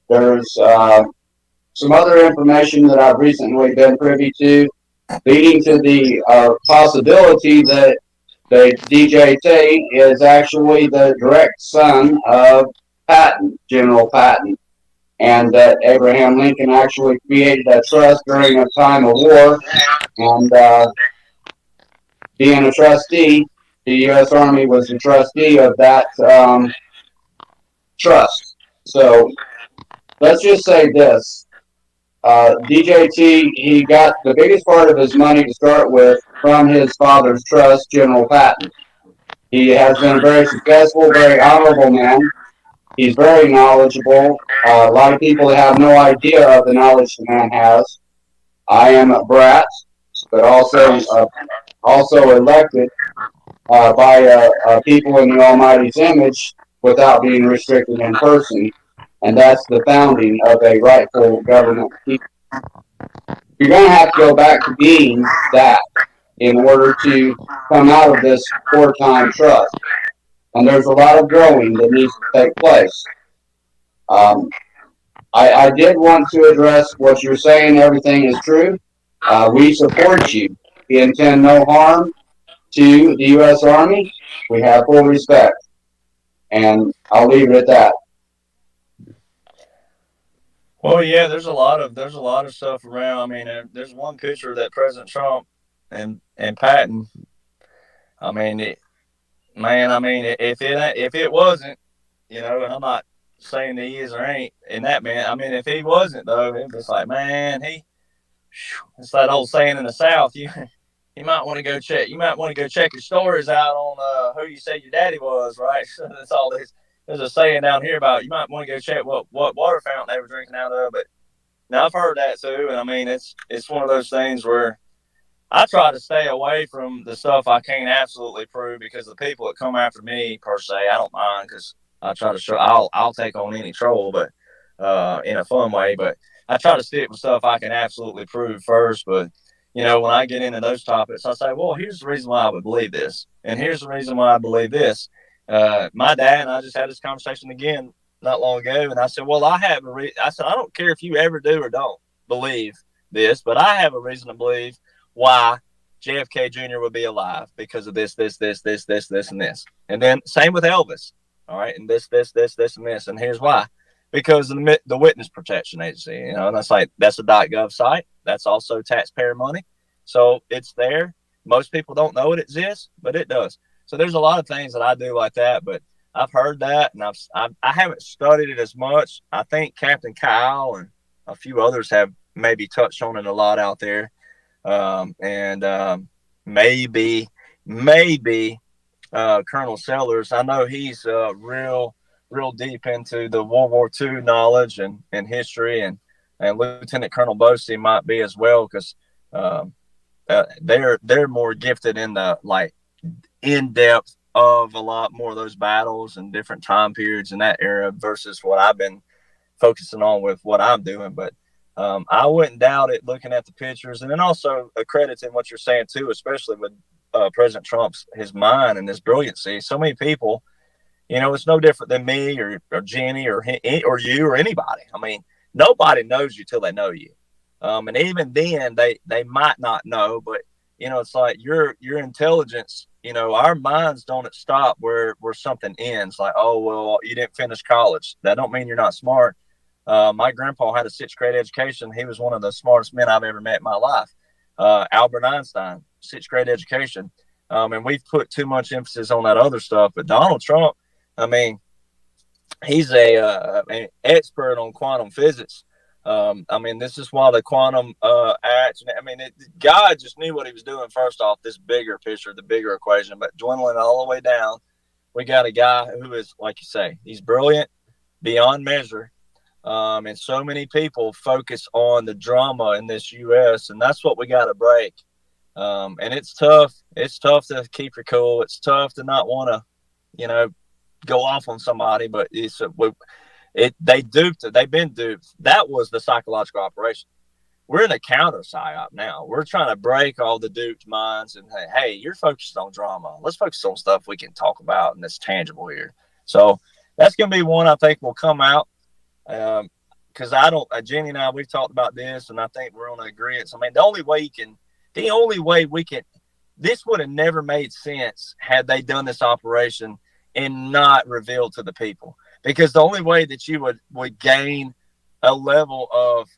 There's some other information that I've recently been privy to, leading to the possibility that DJT is actually the direct son of Patton, General Patton, and that Abraham Lincoln actually created a trust during a time of war, and being a trustee, the U.S. Army was the trustee of that trust. So let's just say this. DJT, he got the biggest part of his money to start with from his father's trust, General Patton. He has been a very successful, very honorable man. He's very knowledgeable. A lot of people have no idea of the knowledge the man has. I am a brat, but also elected by people in the Almighty's image without being restricted in person, and that's the founding of a rightful government. You're going to have to go back to being that in order to come out of this wartime trust. And there's a lot of growing that needs to take place. Um, I did want to address what you're saying. Everything is true. We support you. We intend no harm to the U.S. Army. We have full respect. And I'll leave it at that. Well, yeah, there's a lot of stuff around. I mean, there's one picture that President Trump and Patton. I mean, man, I mean, if it wasn't, and I'm not saying that he is or ain't in that man. I mean, if he wasn't though, it's like, man, it's that old saying in the South. You might want to go check. You might want to go check your stories out on who you say your daddy was, right? So that's all. There's a saying down here about you might want to go check what water fountain they were drinking out of. But now I've heard that too, and I mean it's one of those things where I try to stay away from the stuff I can't absolutely prove because the people that come after me per se, I don't mind because I try to show I'll take on any troll, but in a fun way. But I try to stick with stuff I can absolutely prove first. But when I get into those topics, I say, well, here's the reason why I would believe this, and here's the reason why I believe this. My dad and I just had this conversation again not long ago, and I said, well, I said, I don't care if you ever do or don't believe this, but I have a reason to believe why JFK Jr. would be alive because of this, and this. And then same with Elvis. All right. And this, and this. And here's why. Because of the Witness Protection Agency, and that's a .gov site. That's also taxpayer money. So it's there. Most people don't know it exists, but it does. So there's a lot of things that I do like that, but I've heard that and I haven't studied it as much. I think Captain Kyle and a few others have maybe touched on it a lot out there and maybe Colonel Sellers. I know he's real deep into the World War II knowledge and history, and Lieutenant Colonel Bosey might be as well because um, they're more gifted in the like in depth of a lot more of those battles and different time periods in that era versus what I've been focusing on with what I'm doing. But I wouldn't doubt it looking at the pictures, and then also accrediting what you're saying too, especially with President Trump's his mind and his brilliancy. So many people, it's no different than me or Jenny or you or anybody. I mean, nobody knows you till they know you, and even then they might not know, but it's like your intelligence. Our minds don't stop where something ends. Like, oh well, you didn't finish college. That don't mean you're not smart. My grandpa had a sixth grade education. He was one of the smartest men I've ever met in my life. Albert Einstein, sixth grade education. And we've put too much emphasis on that other stuff. But Donald Trump, I mean, he's an expert on quantum physics. I mean, this is why the quantum acts. I mean, God just knew what he was doing. First off, this bigger picture, the bigger equation, but dwindling all the way down, we got a guy who is, like you say, he's brilliant beyond measure. And so many people focus on the drama in this U.S., and that's what we got to break. And it's tough. It's tough to keep your cool. It's tough to not want to, you know, go off on somebody. But they duped it. They've been duped. That was the psychological operation. We're in a counter psyop now. We're trying to break all the duped minds and hey, you're focused on drama. Let's focus on stuff we can talk about and that's tangible here. So that's going to be one I think will come out Because I don't, Jenny and I, we've talked about this, and I think we're on agreement. I mean, the only way we can, this would have never made sense had they done this operation and not revealed to the people. Because the only way that you would gain a level of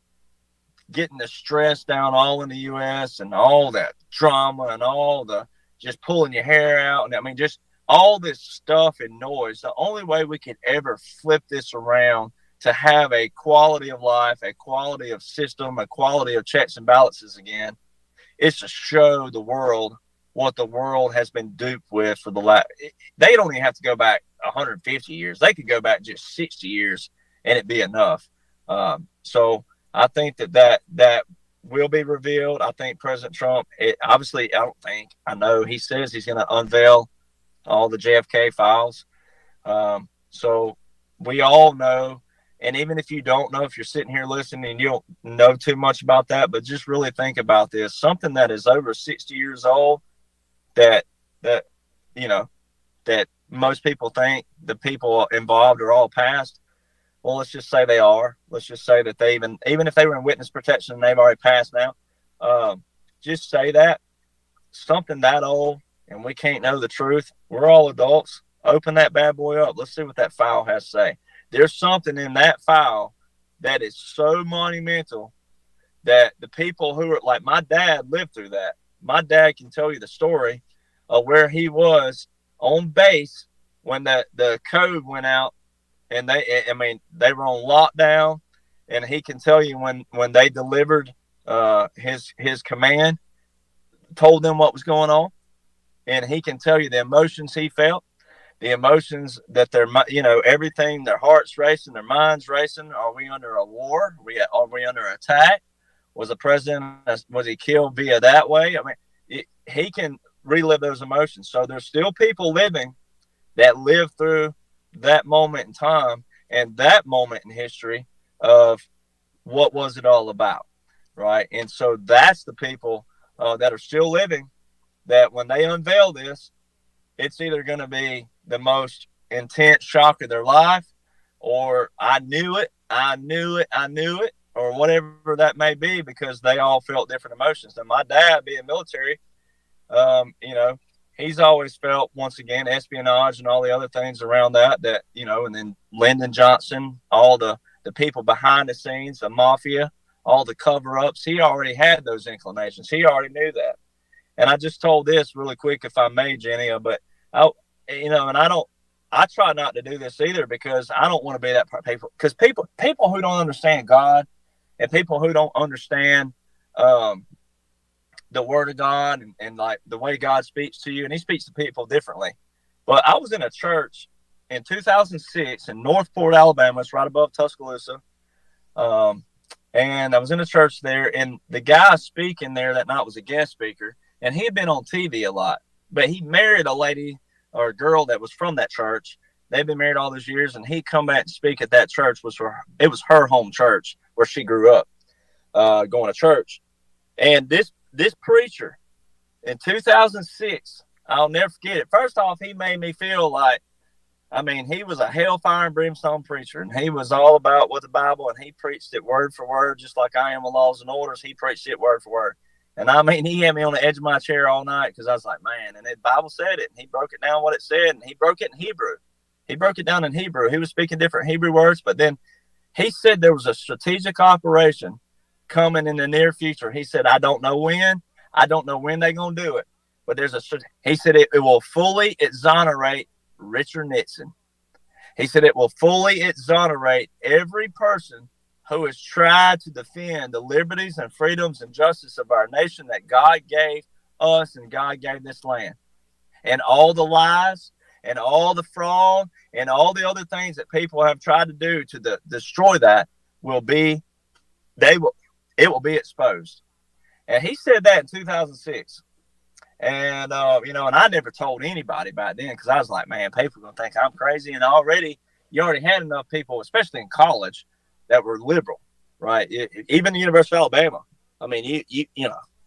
getting the stress down all in the U.S. and all that drama and all the just pulling your hair out. And I mean, just all this stuff and noise. The only way we could ever flip this around to have a quality of life, a quality of system, a quality of checks and balances again is to show the world what the world has been duped with for the last. They don't even have to go back 150 years. They could go back just 60 years and it'd be enough. So I think that will be revealed. I think President Trump, obviously, I know he says he's going to unveil all the JFK files. So we all know, and even if you don't know, if you're sitting here listening and you don't know too much about that, but just really think about this, something that is over 60 years old, that, that, you know, that most people think the people involved are all past. Well, let's just say they are. Let's just say that they even if they were in witness protection and they've already passed now, just say that something that old and we can't know the truth. We're all adults. Open that bad boy up. Let's see what that file has to say. There's something in that file that is so monumental that the people who are like my dad lived through that. My dad can tell you the story of where he was on base when the code went out and they were on lockdown, and he can tell you when they delivered his command, told them what was going on, and he can tell you the emotions he felt, the emotions that everything, their hearts racing, their minds racing. Are we under a war? Are we under attack? Was the president, was he killed via that way? I mean, he can relive those emotions. So there's still people living that lived through that moment in time and that moment in history of what was it all about, right? And so that's the people that are still living, that when they unveil this, it's either going to be the most intense shock of their life, or I knew it, or whatever that may be, because they all felt different emotions. And my dad, being military, you know, he's always felt, once again, espionage and all the other things around that, and then Lyndon Johnson, all the people behind the scenes, the mafia, all the cover-ups. He already had those inclinations. He already knew that. And I just told this really quick, if I may, Jenny, but I try not to do this either, because I don't want to be that people, because people who don't understand God and people who don't understand, the word of God and like the way God speaks to you, and he speaks to people differently. But I was in a church in 2006 in Northport, Alabama. It's right above Tuscaloosa. And I was in a church there, and the guy speaking there that night was a guest speaker, and he had been on TV a lot, but he married a lady or a girl that was from that church. They've been married all those years, and he come back to speak at that church. It was her home church where she grew up, going to church. And this preacher in 2006, I'll never forget it. First off, he made me feel like, he was a hellfire and brimstone preacher, and he was all about what the Bible, and he preached it word for word, just like I am with laws and orders. He preached it word for word. And he had me on the edge of my chair all night, because I was like, man, and the Bible said it, and he broke it down what it said, and he broke it in Hebrew. He broke it down in Hebrew. He was speaking different Hebrew words, but then he said there was a strategic operation coming in the near future. He said, I don't know when they're going to do it, but he said it will fully exonerate Richard Nixon. He said it will fully exonerate every person who has tried to defend the liberties and freedoms and justice of our nation that God gave us and God gave this land. And all the lies and all the fraud and all the other things that people have tried to do to destroy that it will be exposed. And he said that in 2006. And, and I never told anybody back then, because I was like, man, people are going to think I'm crazy. And you already had enough people, especially in college, that were liberal, right? Even the University of Alabama.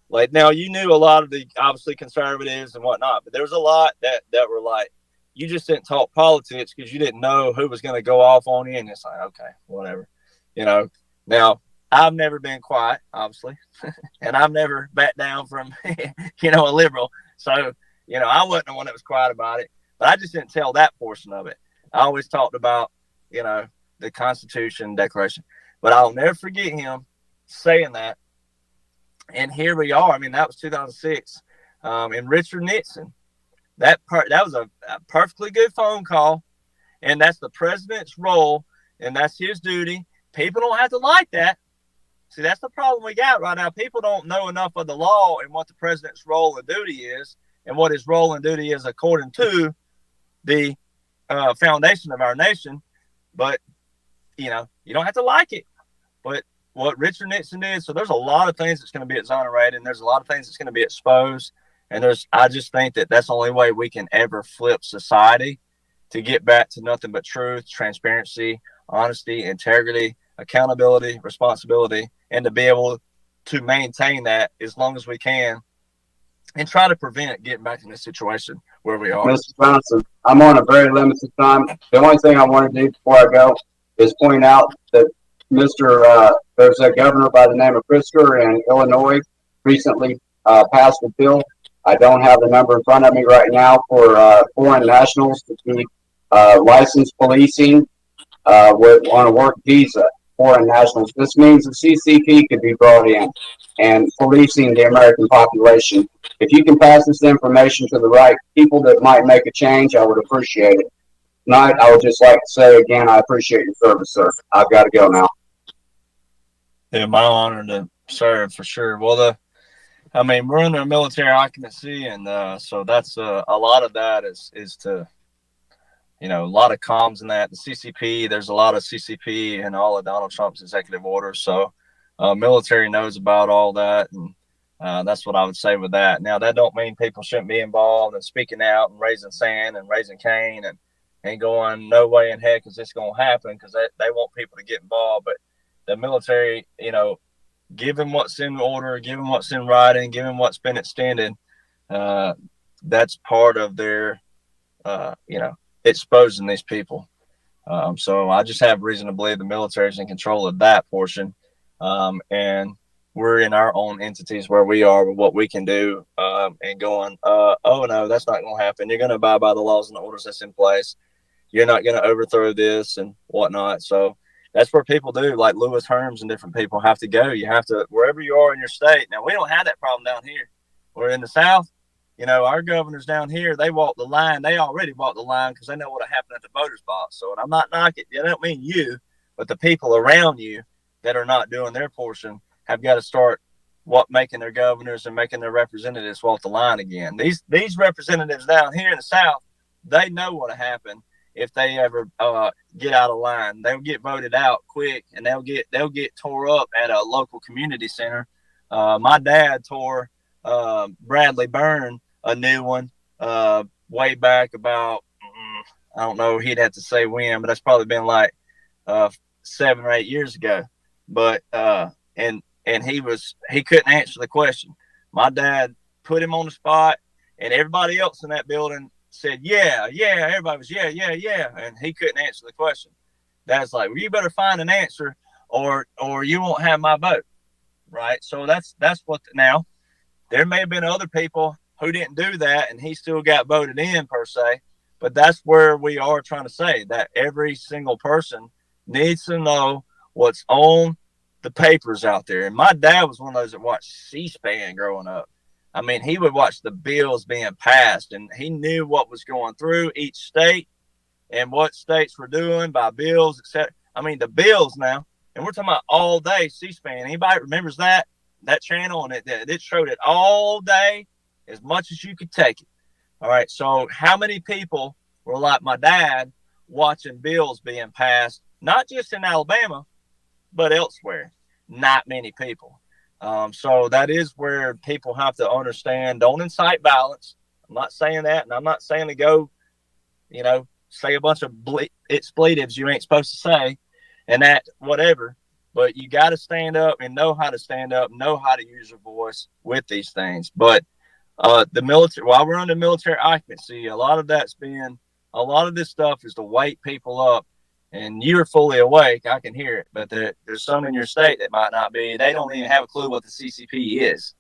Like now you knew a lot of the obviously conservatives and whatnot, but there was a lot that were like, you just didn't talk politics because you didn't know who was going to go off on you. And it's like, okay, whatever, you know. Now, I've never been quiet, obviously, and I've never backed down from, a liberal. So, I wasn't the one that was quiet about it, but I just didn't tell that portion of it. I always talked about, the Constitution, Declaration, but I'll never forget him saying that. And here we are. I mean, that was 2006. And Richard Nixon, that was a perfectly good phone call, and that's the president's role, and that's his duty. People don't have to like that. See, that's the problem we got right now. People don't know enough of the law and what the president's role and duty is, and what his role and duty is according to the foundation of our nation. But you don't have to like it. But what Richard Nixon did, so there's a lot of things that's going to be exonerated, and there's a lot of things that's going to be exposed. And I just think that that's the only way we can ever flip society to get back to nothing but truth, transparency, honesty, integrity, accountability, responsibility, and to be able to maintain that as long as we can and try to prevent getting back in this situation where we are. Mr. Johnson, I'm on a very limited time. The only thing I want to do before I go is point out that there's a governor by the name of Pritzker in Illinois recently passed a bill. I don't have the number in front of me right now for foreign nationals to be licensed policing on a work visa. Foreign nationals. This means the CCP could be brought in and policing the American population. If you can pass this information to the right people that might make a change, I would appreciate it. Tonight, I would just like to say again, I appreciate your service, sir. I've got to go now. Yeah, my honor to serve for sure. Well, we're under a military occupancy, and so that's a lot of that is to, a lot of comms in that. The CCP, there's a lot of CCP in all of Donald Trump's executive orders. So military knows about all that, and that's what I would say with that. Now, that don't mean people shouldn't be involved and speaking out and raising sand and raising Cain and going, no way in heck is this going to happen, because they want people to get involved. But the military, give them what's in order, give them what's in writing, give them what's been extended. That's part of their, exposing these people. So I just have reason to believe the military is in control of that portion. And we're in our own entities where we are with what we can do, and going, oh no, that's not going to happen. You're going to abide by the laws and the orders that's in place. You're not going to overthrow this and whatnot. So that's where people do, like Lewis Herms and different people have to go. You have to, wherever you are in your state. Now, we don't have that problem down here. We're in the South. Our governors down here, they walk the line. They already walk the line because they know what'll happen at the voter's box. So, and I'm not knocking, I don't mean you, but the people around you that are not doing their portion have got to start making their governors and making their representatives walk the line again. These representatives down here in the South, they know what'll happen if they ever get out of line. They'll get voted out quick, and they'll get tore up at a local community center. My dad tore Bradley Byrne a new one way back about, I don't know, he'd have to say when, but that's probably been like 7 or 8 years ago. But and he couldn't answer the question. My dad put him on the spot, and everybody else in that building said, yeah. Everybody was, yeah. And he couldn't answer the question. That's like, well, you better find an answer or you won't have my vote. Right. So that's what now there may have been other people who didn't do that, and he still got voted in per se. But that's where we are trying to say that every single person needs to know what's on the papers out there. And my dad was one of those that watched C-SPAN growing up. I mean, he would watch the bills being passed, and he knew what was going through each state and what states were doing by bills, etc. I mean, the bills now, and we're talking about all day C-SPAN. Anybody remembers that channel? And it showed it all day, as much as you could take it. All right. So how many people were like my dad watching bills being passed, not just in Alabama, but elsewhere? Not many people. So that is where people have to understand, don't incite violence. I'm not saying that, and I'm not saying to go, say a bunch of expletives you ain't supposed to say, and that whatever. But you got to stand up and know how to stand up, know how to use your voice with these things. But the military, while we're under military occupancy, a lot of that's being a lot of this stuff is to wake people up. And you're fully awake. I can hear it, but there's some in your state that might not be. They don't even have a clue what the CCP is,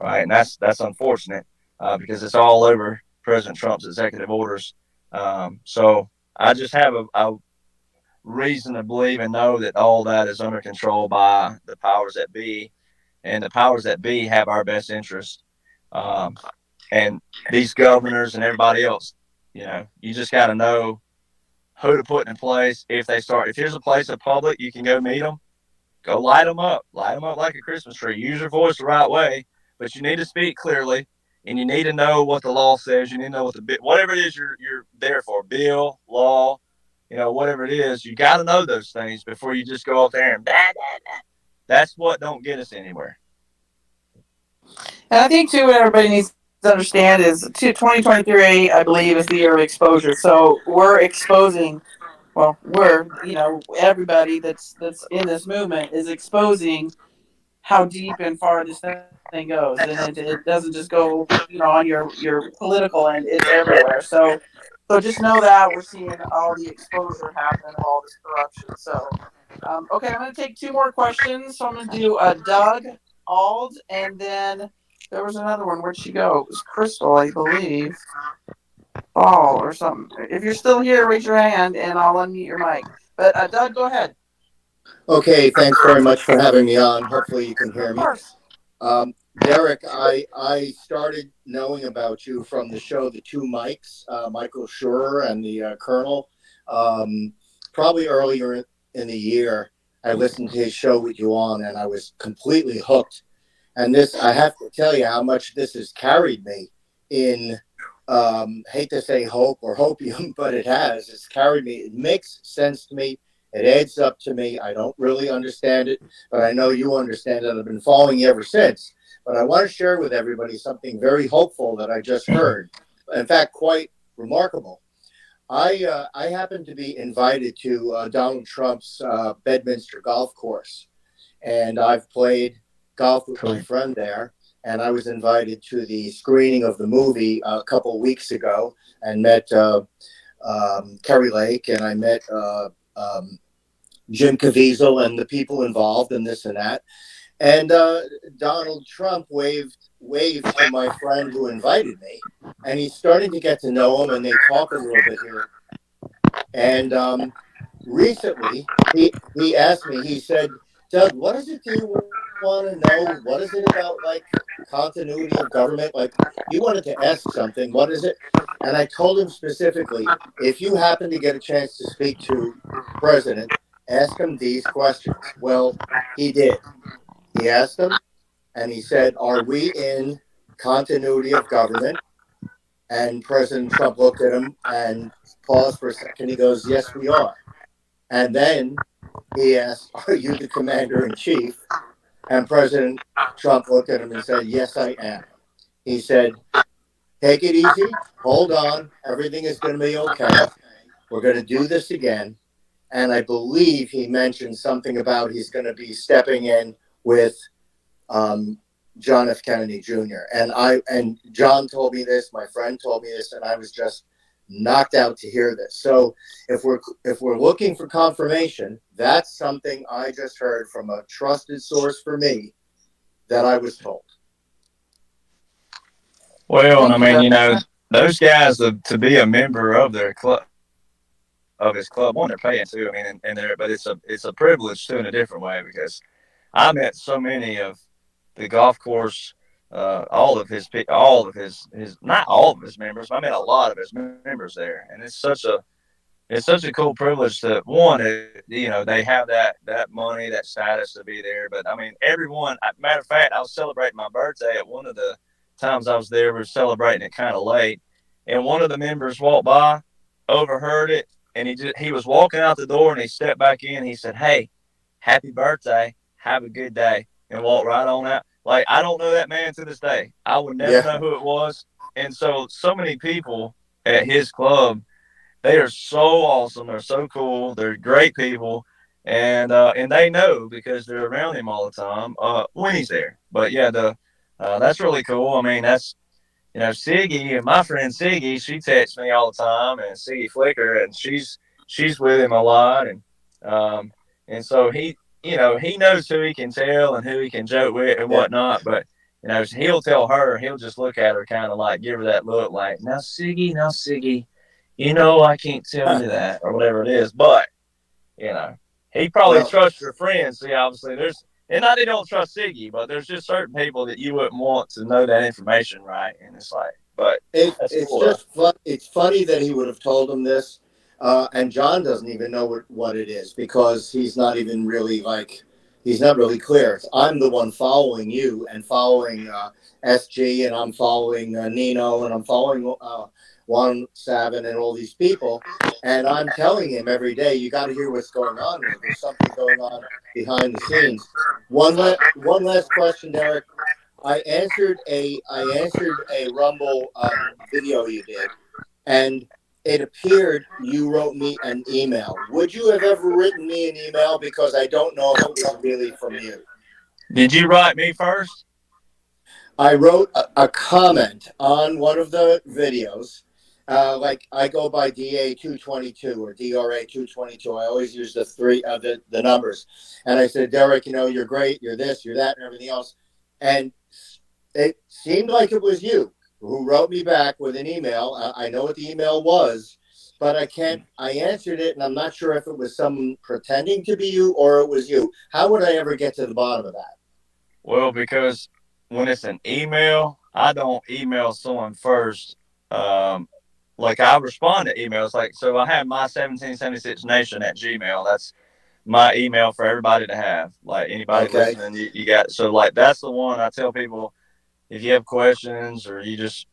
right? And that's unfortunate because it's all over President Trump's executive orders. So I just have a reason to believe and know that all that is under control by the powers that be, and the powers that be have our best interest. Um, and these governors and everybody else, you just got to know who to put in place if they start. If here's a place of public, you can go meet them. Go light them up like a Christmas tree. Use your voice the right way, but you need to speak clearly, and you need to know what the law says. You need to know what whatever it is you're there for, bill, law, whatever it is. You got to know those things before you just go out there and blah, blah, blah. That's what don't get us anywhere. And I think too, what everybody needs to understand is 2023, I believe, is the year of exposure. So we're exposing, well, everybody that's in this movement is exposing how deep and far this thing goes, and it doesn't just go on your political end, it's everywhere. So just know that we're seeing all the exposure happen of all this corruption. So okay, I'm going to take two more questions. So I'm going to do Doug Ald, and then there was another one. Where'd she go? It was Crystal, I believe. Ball or something. If you're still here, raise your hand and I'll unmute your mic. But Doug, go ahead. Okay, thanks very much for having me on. Hopefully you can hear Of me. course. Derek, I started knowing about you from the show The Two Mikes, Michael Schur and the Colonel. Probably earlier in the year, I listened to his show with you on, and I was completely hooked. And this, I have to tell you how much this has carried me in, hate to say hope or hopium, but it has. It's carried me. It makes sense to me. It adds up to me. I don't really understand it, but I know you understand it. I've been following you ever since. But I want to share with everybody something very hopeful that I just heard. In fact, quite remarkable. I happened to be invited to Donald Trump's Bedminster golf course, and I've played golf with my friend there. And I was invited to the screening of the movie a couple of weeks ago, and met Kerry Lake, and I met Jim Caviezel and the people involved in this and that. And Donald Trump waved to my friend who invited me, and he's starting to get to know him, and they talk a little bit here. And recently, he asked me. He said, "Doug, what is it do you want to know? What is it about, like, continuity of government? Like, you wanted to ask something. What is it?" And I told him specifically, if you happen to get a chance to speak to President, ask him these questions. Well, he did. He asked him, and he said, "Are we in continuity of government?" And President Trump looked at him and paused for a second. He goes, "Yes, we are." And then he asked, "Are you the commander in chief?" And President Trump looked at him and said, "Yes, I am." He said, "Take it easy. Hold on. Everything is going to be okay. We're going to do this again." And I believe he mentioned something about he's going to be stepping in with John F. Kennedy Jr. And John told me this, my friend told me this, and I was just knocked out to hear this. So if we're looking for confirmation, that's something I just heard from a trusted source for me that I was told. Well, and I mean, those guys to be a member of their club, of his club, one, they're paying too. I mean, but it's a privilege too in a different way, because I met so many of the golf course, all of his not all of his members. I met a lot of his members there, and it's such a cool privilege to one. They have that money, that status to be there. But I mean, everyone. Matter of fact, I was celebrating my birthday at one of the times I was there. We were celebrating it kind of late, and one of the members walked by, overheard it, and he was walking out the door, and he stepped back in. He said, "Hey, happy birthday, have a good day," and walked right on out. Like, I don't know that man to this day. I would never Yeah. know who it was. And so many people at his club, they are so awesome. They're so cool. They're great people, and they know because they're around him all the time when he's there. But yeah, that's really cool. I mean, Siggy and my friend Siggy, she texts me all the time, and Siggy Flicker, and she's with him a lot, um, and so he knows who he can tell and who he can joke with and Yeah. whatnot, but. He'll tell her, he'll just look at her kind of like, give her that look like, now, Siggy, I can't tell you that or whatever it is. But, you know, he probably Well, trusts your friends. See, obviously, and not they don't trust Siggy, but there's just certain people that you wouldn't want to know that information, right? And it's like, but that's it's cool, though. just fun. It's funny that he would have told him this, and John doesn't even know what it is because he's not even really like he's not really clear. I'm the one following you and following SG, and I'm following Nino, and I'm following Juan Savin and all these people, and I'm telling him every day, you got to hear what's going on here. There's something going on behind the scenes. One last question, Derek. I answered a Rumble video you did, and it appeared you wrote me an email. Would you have ever written me an email? Because I don't know if it was really from you. Did you write me first? I wrote a comment on one of the videos. Like I go by DA222 or DRA222. I always use the three the numbers. And I said, Derek, you're great. You're this, you're that, and everything else. And it seemed like it was you who wrote me back with an email. I know what the email was, but I can't. I answered it, and I'm not sure if it was someone pretending to be you or it was you. How would I ever get to the bottom of that? Well, because when it's an email, I don't email someone first. Um, like I respond to emails. Like, so I have my 1776nation at Gmail. That's my email for everybody to have. Like anybody Okay. listening, you got, so like that's the one I tell people if you have questions or you just,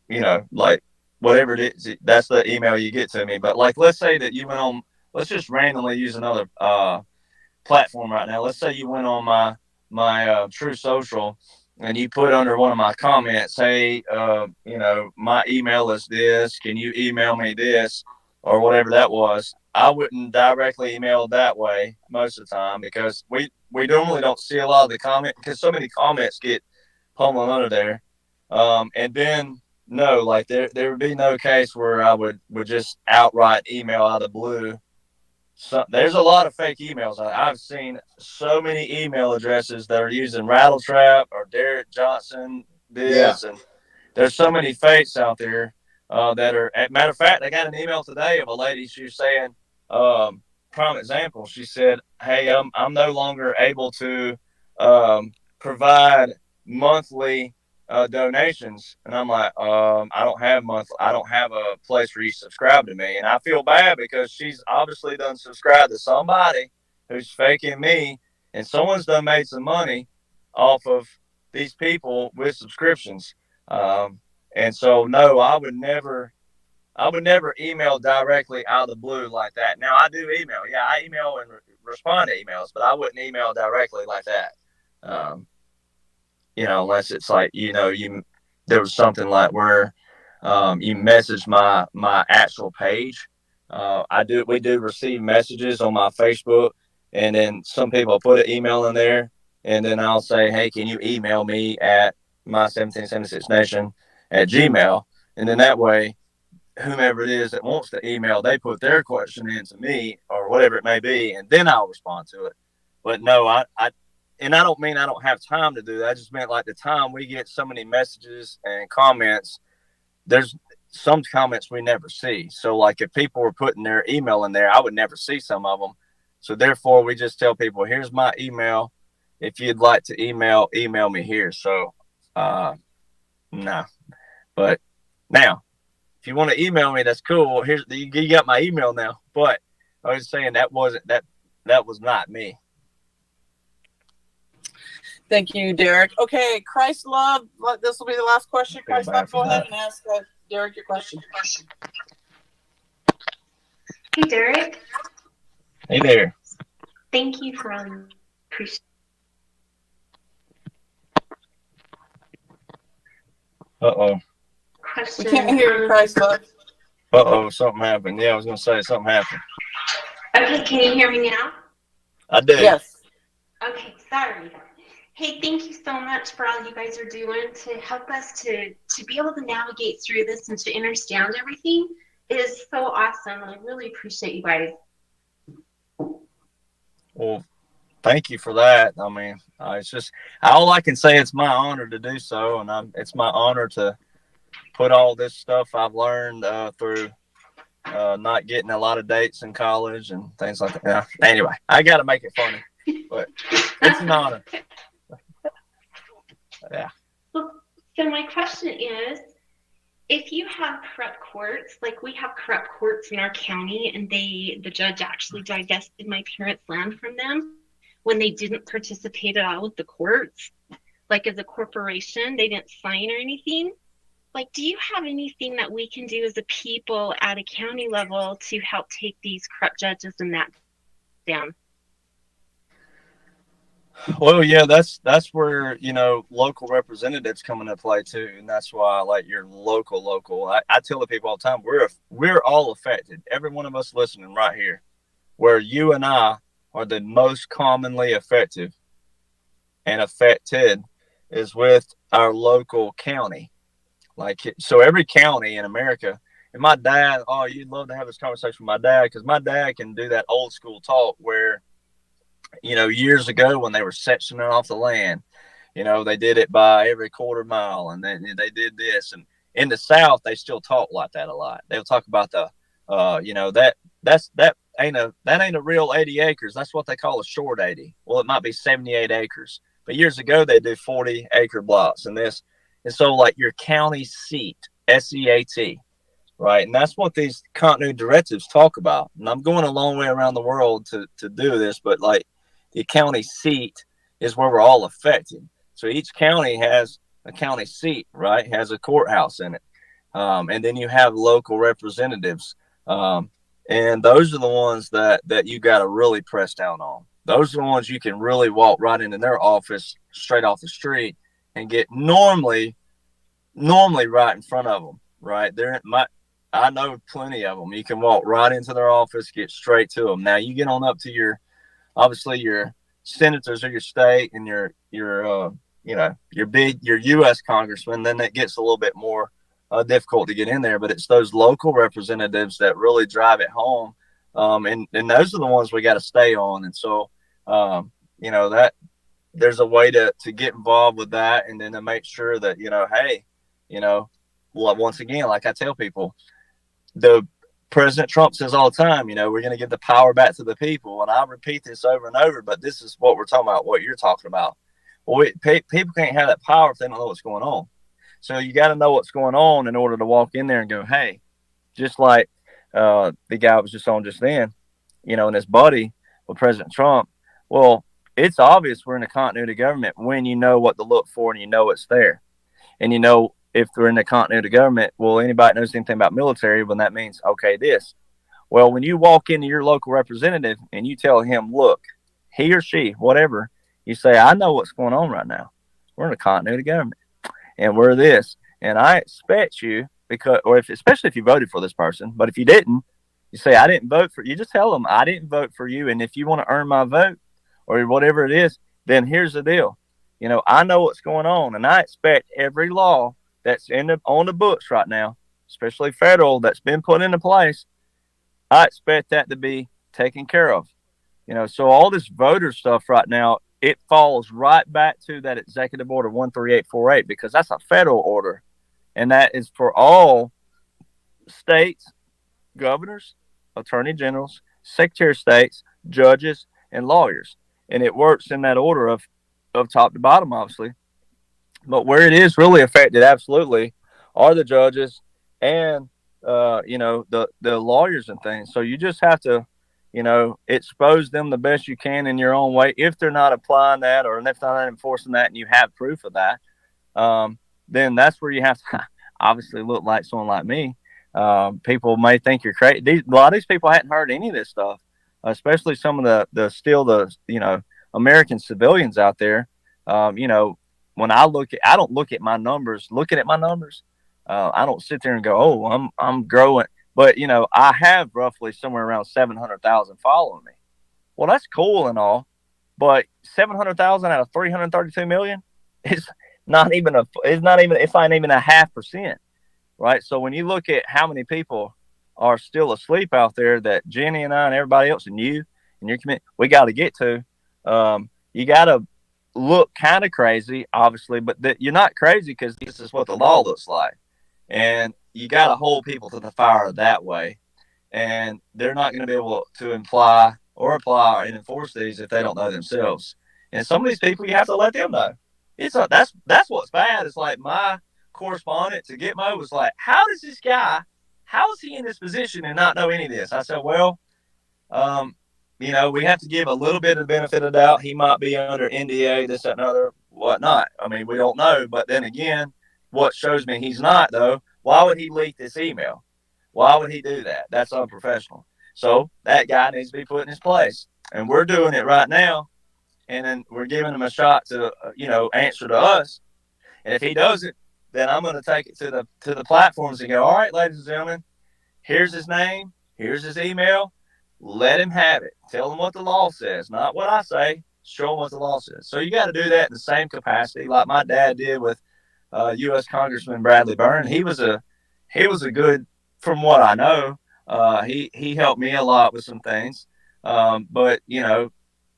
like whatever it is, that's the email you get to me. But like, let's say that you went on, let's just randomly use another platform right now. Let's say you went on my True Social and you put under one of my comments, hey, my email is this. Can you email me this or whatever that was? I wouldn't directly email that way most of the time because we normally don't see a lot of the comment because so many comments get pummeling under there. And then no, like there would be no case where I would just outright email out of the blue. There's a lot of fake emails. I've seen so many email addresses that are using Rattletrap or Derek Johnson Yeah. this, and there's so many fakes out there that are. Matter of fact, I got an email today of a lady. She was saying, prime example. She said, "Hey, I'm no longer able to provide monthly donations," and I'm like, I don't have a place where you subscribe to me, and I feel bad because she's obviously done subscribe to somebody who's faking me, and someone's done made some money off of these people with subscriptions. Um, and so, no, I would never email directly out of the blue like that. Now, I do email. Yeah, I email and respond to emails, but I wouldn't email directly like that. Um, unless it's like, there was something like where you message my actual page. We do receive messages on my Facebook, and then some people put an email in there, and then I'll say, hey, can you email me at my 1776nation at Gmail, and then that way, whomever it is that wants to email, they put their question into me or whatever it may be, and then I'll respond to it. But no, and I don't mean I don't have time to do that. I just meant like the time we get so many messages and comments, there's some comments we never see. So like if people were putting their email in there, I would never see some of them. So therefore we just tell people, here's my email. If you'd like to email me here. So no. But now if you want to email me, that's cool. You got my email now. But I was saying that was not me. Thank you, Derek. Okay, Christ Love. This will be the last question. Christ Love, go ahead and ask Derek your question. Hey, Derek. Hey there. Thank you for Uh-oh. question. We can't hear you, Christ Love. Uh-oh, something happened. Yeah, I was going to say something happened. Okay, can you hear me now? I do. Yes. Okay, sorry. Hey, thank you so much for all you guys are doing to help us to to be able to navigate through this and to understand everything is so awesome. I really appreciate you guys. Well, thank you for that. I mean, it's just all I can say. It's my honor to do so, and it's my honor to put all this stuff I've learned through not getting a lot of dates in college and things like that. Yeah. Anyway, I got to make it funny, but it's an honor. Yeah. Well, so my question is, if you have corrupt courts, like we have corrupt courts in our county, and the judge actually divested my parents' land from them when they didn't participate at all with the courts, like as a corporation, they didn't sign or anything. Like, do you have anything that we can do as a people at a county level to help take these corrupt judges and that down? Well, yeah, that's where local representatives come into play too, and that's why I like your local. I tell the people all the time we're all affected. Every one of us listening right here, where you and I are the most commonly affected and affected is with our local county. Like, so every county in America, and my dad, oh, you'd love to have this conversation with my dad because my dad can do that old school talk where, years ago when they were sectioning off the land, they did it by every quarter mile, and then they did this. And in the South, they still talk like that a lot. They'll talk about that ain't a real 80 acres. That's what they call a short 80. Well, it might be 78 acres, but years ago they do 40-acre blocks and this. And so, like your county seat, SEAT, right? And that's what these continuity directives talk about. And I'm going a long way around the world to do this, but like the county seat is where we're all affected. So each county has a county seat, right? Has a courthouse in it. And then you have local representatives. And those are the ones that you got to really press down on. Those are the ones you can really walk right into their office straight off the street and get normally right in front of them, right? I know plenty of them. You can walk right into their office, get straight to them. Now you get on up to obviously your senators of your state and your your U.S. congressman, then it gets a little bit more difficult to get in there. But it's those local representatives that really drive it home, and those are the ones we got to stay on. And so, that there's a way to get involved with that, and then to make sure that hey, once again, like I tell people, the President Trump says all the time, we're going to give the power back to the people. And I repeat this over and over, but this is what we're talking about, what you're talking about. Well, people can't have that power if they don't know what's going on. So you got to know what's going on in order to walk in there and go, hey, just like the guy was just on just then, and his buddy with President Trump. Well, it's obvious we're in a continuity government when you know what to look for and you know it's there. And if we're in the continuity government, well, anybody knows anything about military, when that means, okay, this. Well, when you walk into your local representative and you tell him, look, he or she, whatever, you say, I know what's going on right now. We're in a continuity government and we're this. And I expect you, especially if you voted for this person, but if you didn't, you say, I didn't vote for you. Just tell them, I didn't vote for you. And if you want to earn my vote or whatever it is, then here's the deal. I know what's going on, and I expect every law that's on the books right now, especially federal, that's been put into place, I expect that to be taken care of. So all this voter stuff right now, it falls right back to that executive order 13848 because that's a federal order, and that is for all states, governors, attorney generals, secretary of states, judges, and lawyers. And it works in that order of top to bottom, obviously. But where it is really affected, absolutely, are the judges and the lawyers and things. So you just have to, expose them the best you can in your own way. If they're not applying that or if they're not enforcing that, and you have proof of that, then that's where you have to obviously look like someone like me. People may think you're crazy. A lot of these people hadn't heard any of this stuff, especially some of the American civilians out there. When I don't look at my numbers. Looking at my numbers, I don't sit there and go, "Oh, I'm growing." But I have roughly somewhere around 700,000 following me. Well, that's cool and all, but 700,000 out of 332 million It's not even a 0.5%. Right. So when you look at how many people are still asleep out there that Jenny and I and everybody else and you and your community, we got to get to, you got to look kind of crazy, obviously, but you're not crazy because this is what the law looks like. And you got to hold people to the fire that way. And they're not going to be able to apply and enforce these if they don't know themselves. And some of these people, you have to let them know. That's what's bad. It's like my correspondent to Gitmo was like, how does this guy, how is he in this position and not know any of this? I said, well, um, we have to give a little bit of the benefit of the doubt. He might be under NDA, this, that, and other, whatnot. I mean, we don't know. But then again, what shows me he's not, though, why would he leak this email? Why would he do that? That's unprofessional. So that guy needs to be put in his place. And we're doing it right now. And then we're giving him a shot to, answer to us. And if he doesn't, then I'm going to take it to the platforms and go, all right, ladies and gentlemen, here's his name, here's his email. Let him have it. Tell him what the law says, not what I say. Show him what the law says. So you got to do that in the same capacity, like my dad did with U.S. Congressman Bradley Byrne. He was a good, from what I know. He helped me a lot with some things, but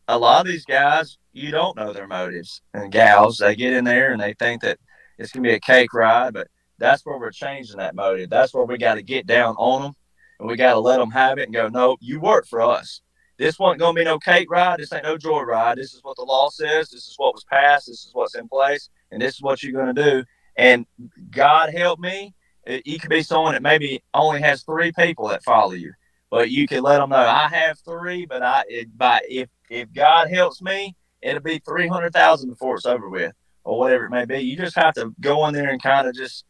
a lot of these guys, you don't know their motives, and gals, they get in there and they think that it's gonna be a cake ride, but that's where we're changing that motive. That's where we got to get down on them, and we got to let them have it and go, no, you work for us. This wasn't gonna be no cake ride. This ain't no joy ride. This is what the law says. This is what was passed. This is what's in place, and this is what you're gonna do. And God help me, you could be someone that maybe only has 3 people that follow you, but you can let them know I have 3, but if God helps me, it'll be 300,000 before it's over with, or whatever it may be. You just have to go in there and kind of just,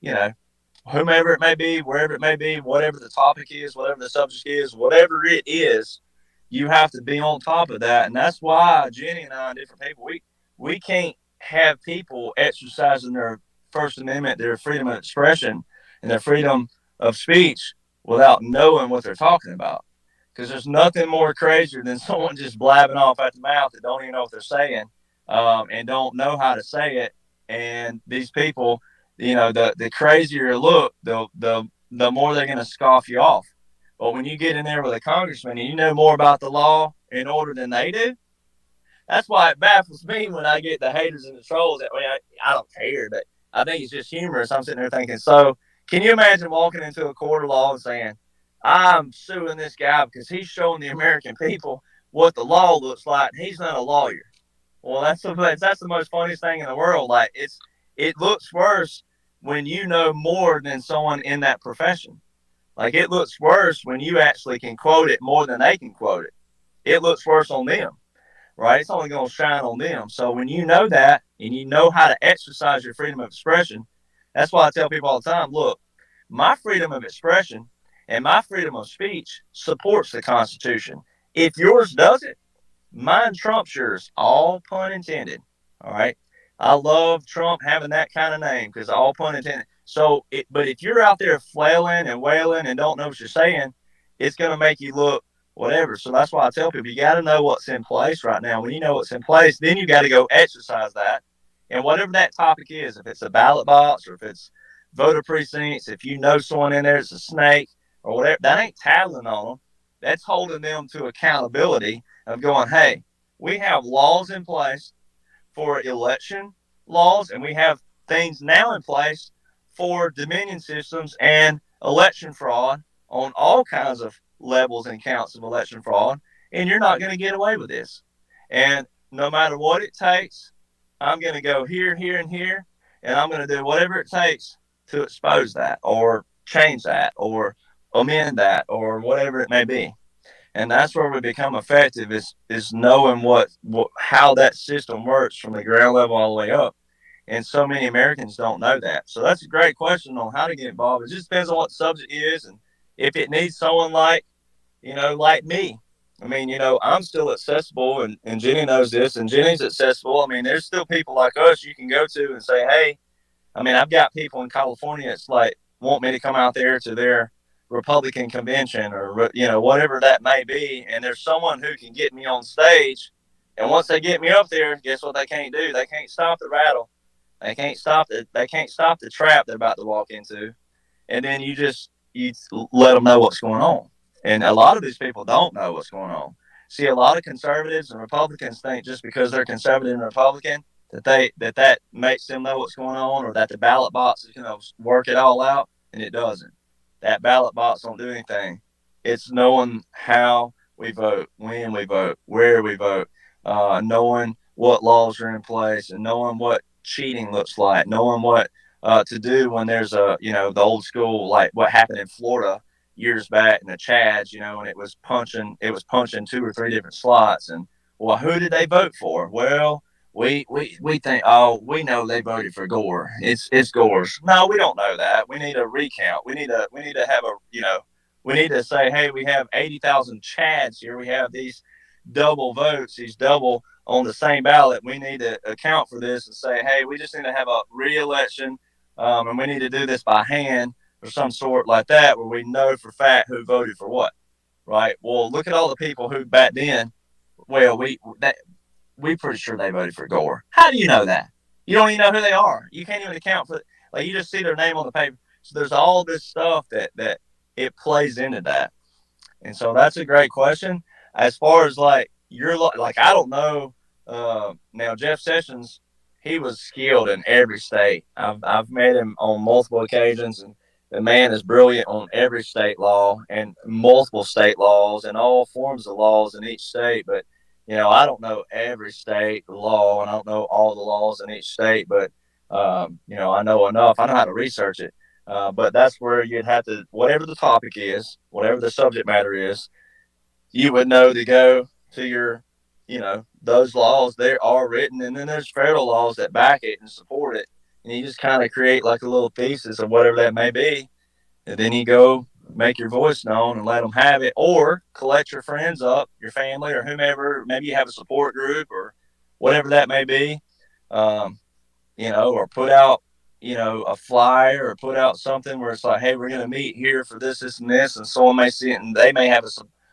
you know, whomever it may be, wherever it may be, whatever the topic is, whatever the subject is, whatever it is, you have to be on top of that. And that's why Jenny and I and different people, we can't have people exercising their First Amendment, their freedom of expression and their freedom of speech without knowing what they're talking about. Because there's nothing more crazier than someone just blabbing off at the mouth that don't even know what they're saying, and don't know how to say it. And these people, the crazier you look, the more they're going to scoff you off. But when you get in there with a congressman and you know more about the law in order than they do, that's why it baffles me when I get the haters and the trolls. I don't care, but I think it's just humorous. I'm sitting there thinking, so can you imagine walking into a court of law and saying, I'm suing this guy because he's showing the American people what the law looks like. And he's not a lawyer. Well, that's the most funniest thing in the world. Like it looks worse when you know more than someone in that profession. Like it looks worse when you actually can quote it more than they can quote it. It looks worse on them, right? It's only going to shine on them. So when you know that and you know how to exercise your freedom of expression, that's why I tell people all the time, look, my freedom of expression and my freedom of speech supports the Constitution. If yours doesn't, mine trumps yours, all pun intended. All right. I love Trump having that kind of name because all pun intended. But if you're out there flailing and wailing and don't know what you're saying, it's going to make you look whatever. So that's why I tell people you got to know what's in place right now. When you know what's in place, then you got to go exercise that. And whatever that topic is, if it's a ballot box or if it's voter precincts, if you know someone in there that's a snake or whatever, that ain't tattling on them. That's holding them to accountability of going, hey, we have laws in place for election laws, and we have things now in place for dominion systems and election fraud on all kinds of levels and counts of election fraud, and you're not going to get away with this. And no matter what it takes, I'm going to go here, here, and here, and I'm going to do whatever it takes to expose that or change that or amend that or whatever it may be. And that's where we become effective is knowing what how that system works from the ground level all the way up. And so many Americans don't know that. So that's a great question on how to get involved. It just depends on what the subject is and if it needs someone like me. I mean, I'm still accessible, and Jenny knows this, and Jenny's accessible. I mean, there's still people like us you can go to and say, hey, I mean, I've got people in California that's like want me to come out there to their Republican convention or whatever that may be, and there's someone who can get me on stage. And once they get me up there, guess what they can't do? They can't stop the rattle. They can't stop the trap they're about to walk into, and then you let them know what's going on. And a lot of these people don't know what's going on. See, a lot of conservatives and Republicans think just because they're conservative and Republican that makes them know what's going on, or that the ballot box is going to work it all out, and it doesn't. That ballot box don't do anything. It's knowing how we vote, when we vote, where we vote, knowing what laws are in place, and knowing what cheating looks like, knowing what to do when there's the old school, like what happened in Florida years back in the Chads, and it was punching two or three different slots. And well, who did they vote for? Well, we think, oh, we know they voted for Gore. It's Gore's. No, we don't know that. We need a recount. We need to have we need to say, hey, we have 80,000 Chads here. We have these double votes, these double on the same ballot. We need to account for this and say, hey, we just need to have a re-election, and we need to do this by hand or some sort like that, where we know for fact who voted for what. Right? Well, look at all the people who back then. Well, we pretty sure they voted for Gore. How do you know that? You don't even know who they are. You can't even account for. Like, you just see their name on the paper. So there's all this stuff that it plays into that. And so that's a great question. As far as like I don't know. Now Jeff Sessions, he was skilled in every state. I've met him on multiple occasions, and the man is brilliant on every state law and multiple state laws and all forms of laws in each state. But I don't know every state law, and I don't know all the laws in each state. But I know enough. I know how to research it. But that's where you'd have to, whatever the topic is, whatever the subject matter is, you would know to go to those laws. They are written, and then there's federal laws that back it and support it. And you just kind of create like a little thesis of whatever that may be. And then you go make your voice known and let them have it, or collect your friends up, your family, or whomever. Maybe you have a support group or whatever that may be. Um, or put out, a flyer, or put out something where it's like, hey, we're going to meet here for this, this, and this, and someone may see it, and they may have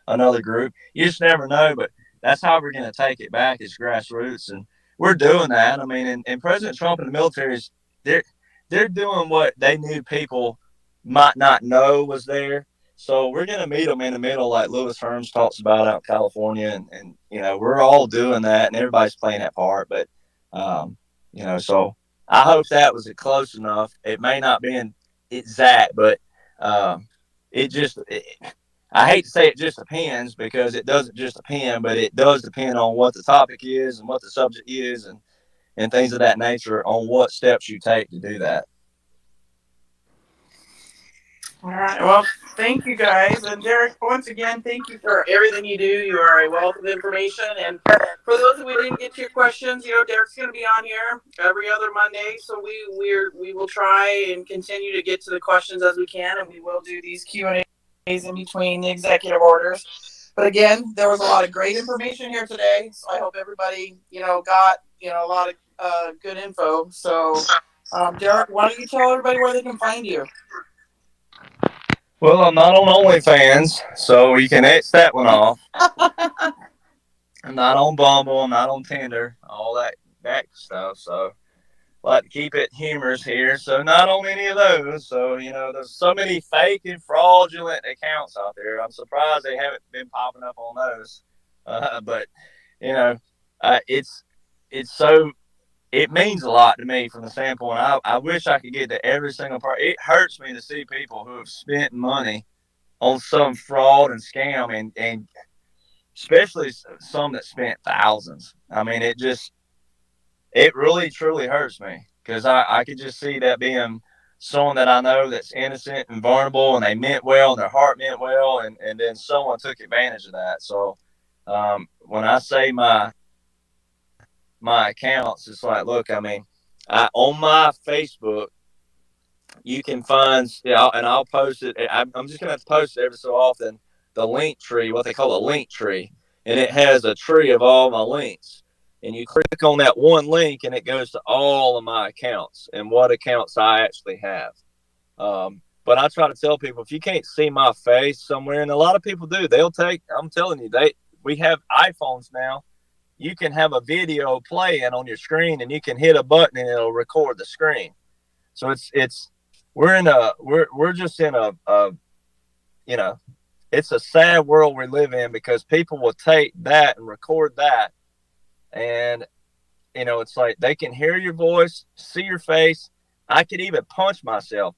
another group. You just never know, but that's how we're going to take it back as grassroots, and we're doing that. I mean, and President Trump and the military they're doing what they knew people might not know was there. So we're going to meet them in the middle, like Lewis Herms talks about out in California, and we're all doing that, and everybody's playing that part, but so I hope that was close enough. It may not be exact, but um, it just, it, I hate to say it just depends, because it doesn't just depend, but it does depend on what the topic is and what the subject is, and things of that nature, on what steps you take to do that. All right. Well, thank you guys. And Derek, once again, thank you for everything you do. You are a wealth of information. And for those that we didn't get to your questions, Derek's going to be on here every other Monday. So we will try and continue to get to the questions as we can, and we will do these Q&As in between the executive orders. But again, there was a lot of great information here today. So I hope everybody, got, a lot of good info. So, Derek, why don't you tell everybody where they can find you? Well, I'm not on OnlyFans, so you can X that one off. I'm not on Bumble. I'm not on Tinder. All that stuff. So like to keep it humorous here. So not on any of those. So there's so many fake and fraudulent accounts out there. I'm surprised they haven't been popping up on those. But you know, it's so, it means a lot to me from the standpoint. I wish I could get to every single part. It hurts me to see people who have spent money on some fraud and scam, and especially some that spent thousands. I mean, it really truly hurts me, because I could just see that being someone that I know that's innocent and vulnerable, and they meant well, and their heart meant well, and then someone took advantage of that. So when I say my accounts, it's like, look, I mean, on my Facebook, you can find, and I'll post it. I'm just gonna have to post it every so often. The link tree, what they call a link tree, and it has a tree of all my links. And you click on that one link, and it goes to all of my accounts and what accounts I actually have. But I try to tell people, if you can't see my face somewhere, and a lot of people do, they'll take. I'm telling you, we have iPhones now. you can have a video playing on your screen, and you can hit a button and it'll record the screen. So we're just in a you know, it's a sad world we live in, because people will take that and record that, and it's like they can hear your voice, see your face. I could even pinch myself,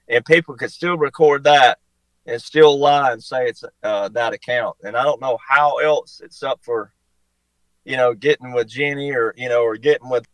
and people could still record that and still lie and say it's that account. And I don't know how else it's up for, getting with Jenny, or getting with.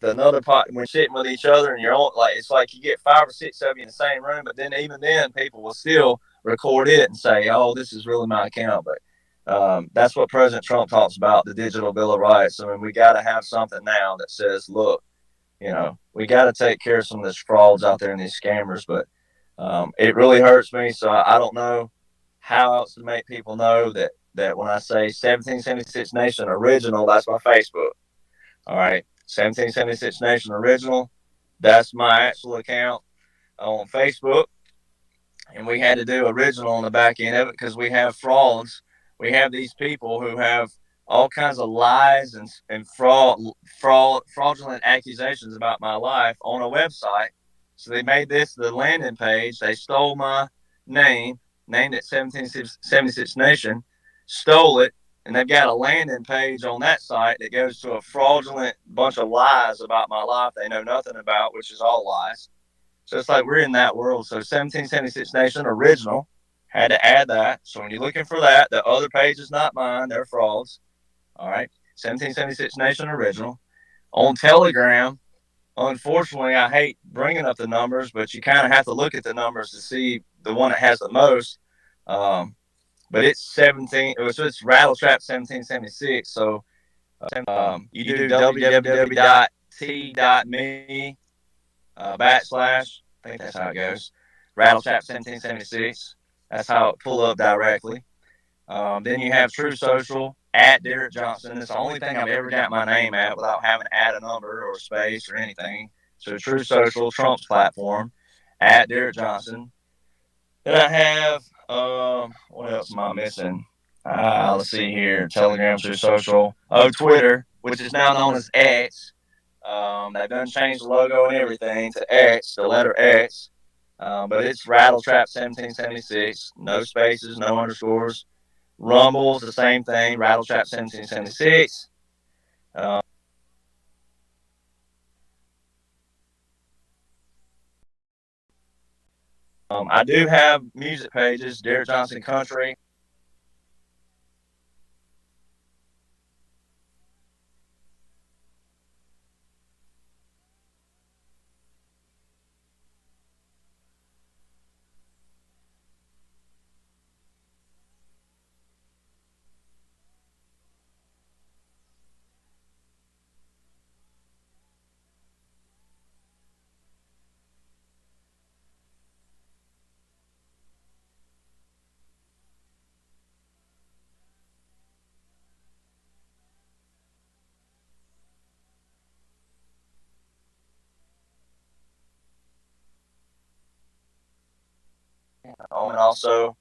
Another pot when sitting with each other, and you're on, like, it's like you get 5 or 6 of you in the same room, but then even then people will still record it and say, oh, this is really my account. But that's what President Trump talks about, the digital bill of rights. I mean, we got to have something now that says, look, we got to take care of some of these frauds out there and these scammers. But it really hurts me, so I don't know how else to make people know that when I say 1776 Nation Original, that's my Facebook. All right, 1776 Nation Original, that's my actual account on Facebook. And we had to do original on the back end of it because we have frauds. We have these people who have all kinds of lies and fraudulent accusations about my life on a website. So they made this the landing page. They stole my name, named it 1776 Nation, stole it, and they've got a landing page on that site that goes to a fraudulent bunch of lies about my life they know nothing about, which is all lies. So it's like we're in that world. So 1776 Nation Original, had to add that. So when you're looking for that, the other page is not mine. They're frauds. All right. 1776 Nation Original. On Telegram, unfortunately, I hate bringing up the numbers, but you kind of have to look at the numbers to see the one that has the most. But it's 17. So it's Rattletrap 1776. So you do www.t.me backslash, I think that's how it goes, Rattletrap 1776. That's how it pull up directly. Then you have True Social at Derek Johnson. It's the only thing I've ever got my name at without having to add a number or a space or anything. So True Social, Trump's platform, at Derek Johnson. Then I have, what else am I missing? Let's see here. Telegram, True Social. Oh, Twitter, which is now known as X. They've done changed the logo and everything to X, the letter X. But it's Rattletrap 1776. No spaces, no underscores. Rumble's the same thing, Rattletrap 1776. I do have music pages, Derek Johnson Country. And also